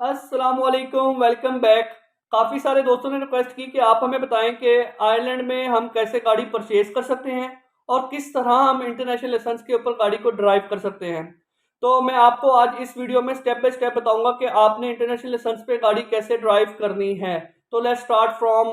अस्सलामुअलैकुम, welcome back. काफ़ी सारे दोस्तों ने रिक्वेस्ट की कि आप हमें बताएं कि आयरलैंड में हम कैसे गाड़ी परचेज कर सकते हैं और किस तरह हम इंटरनेशनल लाइसेंस के ऊपर गाड़ी को ड्राइव कर सकते हैं। तो मैं आपको आज इस वीडियो में स्टेप बाय स्टेप बताऊंगा कि आपने इंटरनेशनल लाइसेंस पे गाड़ी कैसे ड्राइव करनी है। तो let's start from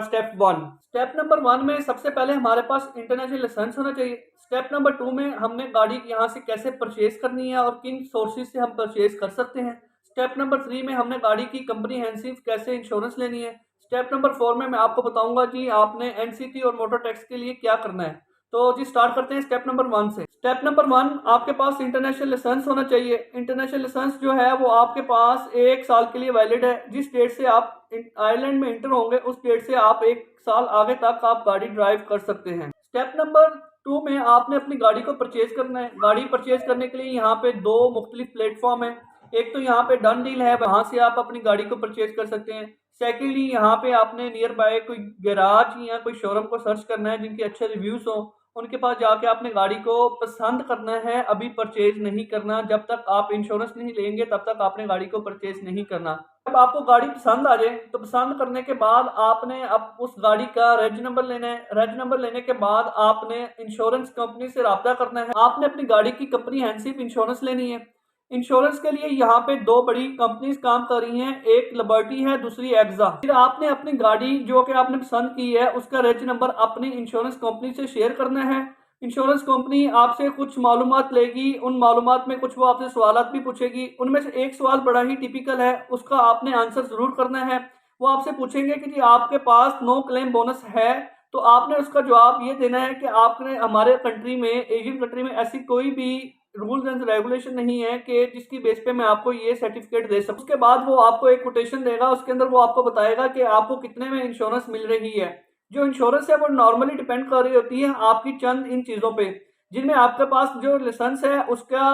step one. Step number one में सबसे पहले हमारे पास इंटरनेशनल लाइसेंस होना चाहिए। स्टेप नंबर टू में हमने गाड़ी यहाँ से कैसे परचेज करनी है और किन सोर्सेज से हम परचेज कर सकते हैं। स्टेप नंबर थ्री में हमने गाड़ी की कंप्रीहेंसिव कैसे इंश्योरेंस लेनी है। स्टेप नंबर फोर में मैं आपको बताऊंगा जी आपने एनसीटी और मोटर टैक्स के लिए क्या करना है। तो जी स्टार्ट करते हैं स्टेप नंबर वन से। स्टेप नंबर वन, आपके पास इंटरनेशनल लाइसेंस होना चाहिए। इंटरनेशनल लाइसेंस जो है वो आपके पास 1 साल के लिए वैलिड है। जिस डेट से आप आयरलैंड में इंटर होंगे उस डेट से आप 1 साल आगे तक आप गाड़ी ड्राइव कर सकते हैं। स्टेप नंबर टू में आपने अपनी गाड़ी को परचेज करना है। गाड़ी परचेज करने के लिए यहाँ पे दो मुख्तलिफ प्लेटफॉर्म है। एक तो यहाँ पे डन डील है, वहां से आप अपनी गाड़ी को परचेज कर सकते हैं। सेकेंडली यहाँ पे आपने नियर बाय कोई गैराज या कोई शोरूम को सर्च करना है जिनके अच्छे रिव्यूज हो, उनके पास जाके आपने गाड़ी को पसंद करना है। अभी परचेज नहीं करना, जब तक आप इंश्योरेंस नहीं लेंगे तब तक आपने गाड़ी को परचेज नहीं करना। जब आपको गाड़ी पसंद आ जाए तो पसंद करने के बाद आपने अब उस गाड़ी का रेज नंबर लेना है। रेज नंबर लेने के बाद आपने इंश्योरेंस कंपनी से रब्ता करना है। आपने अपनी गाड़ी की कंप्रीहेंसिव इंश्योरेंस लेनी है। इंश्योरेंस के लिए यहाँ पे दो बड़ी कंपनीज काम कर रही हैं, एक लिबर्टी है, दूसरी एक्सा। फिर आपने अपनी गाड़ी जो कि आपने पसंद की है उसका रेज नंबर अपनी इंश्योरेंस कंपनी से शेयर करना है। इंश्योरेंस कंपनी आपसे कुछ मालूमात लेगी, उन मालूमात में कुछ वो आपसे सवालात भी पूछेगी। उनमें से एक सवाल बड़ा ही टिपिकल है, उसका आपने आंसर जरूर करना है। वो आपसे पूछेंगे कि जी आपके पास नो क्लेम बोनस है, तो आपने उसका जवाब ये देना है कि आपने हमारे कंट्री में, एशियन कंट्री में ऐसी कोई भी रूल्स एंड रेगुलेशन नहीं है कि जिसकी बेस पे मैं आपको ये सर्टिफिकेट दे सकूं। उसके बाद वो आपको एक कोटेशन देगा, उसके अंदर वो आपको बताएगा कि आपको कितने में इंश्योरेंस मिल रही है। जो इंश्योरेंस है वो नॉर्मली डिपेंड कर रही होती है आपकी चंद इन चीज़ों पे, जिनमें आपके पास जो लाइसेंस है उसका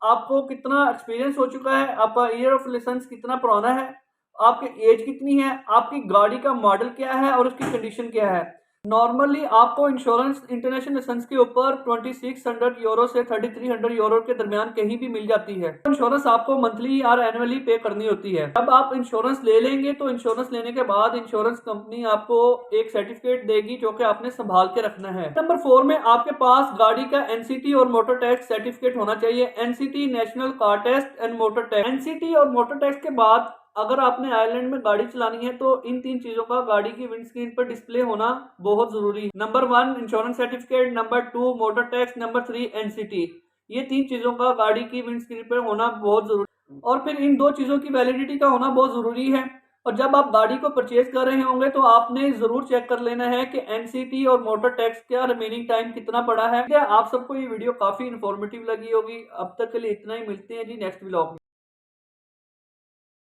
आपको कितना एक्सपीरियंस हो चुका है, आपका ईयर ऑफ लाइसेंस कितना पुराना है, आपकी एज कितनी है, आपकी गाड़ी का मॉडल क्या है और उसकी कंडीशन क्या है। नॉर्मली आपको इंश्योरेंस इंटरनेशनल लाइसेंस के ऊपर 2600 यूरो से 3300 यूरो के दरमियान कहीं भी मिल जाती है। इंश्योरेंस आपको मंथली और एनुअली पे करनी होती है। जब आप इंश्योरेंस ले लेंगे तो इंश्योरेंस लेने के बाद इंश्योरेंस कंपनी आपको एक सर्टिफिकेट देगी जो कि आपने संभाल के रखना है। नंबर 4 में आपके पास गाड़ी का एनसीटी और मोटर टैक्स सर्टिफिकेट होना चाहिए। NCT national car test and motor tax. NCT और मोटर टैक्स के बाद अगर आपने आयरलैंड में गाड़ी चलानी है तो इन तीन चीजों का गाड़ी की विंडस्क्रीन पर डिस्प्ले होना बहुत जरूरी है। Number 1 insurance certificate, number 2 motor tax, number 3 NCT. ये तीन चीजों का गाड़ी की विंडस्क्रीन पर होना बहुत जरूरी है और फिर इन दो चीजों की वैलिडिटी का होना बहुत जरूरी है। और जब आप गाड़ी को परचेज कर रहे होंगे तो आपने जरूर चेक कर लेना है कि एनसीटी और मोटर टैक्स का रिमेनिंग टाइम कितना पड़ा है। आप सबको ये वीडियो काफी इंफॉर्मेटिव लगी होगी। अब तक के लिए इतना ही, मिलते हैं जी नेक्स्ट व्लॉग में।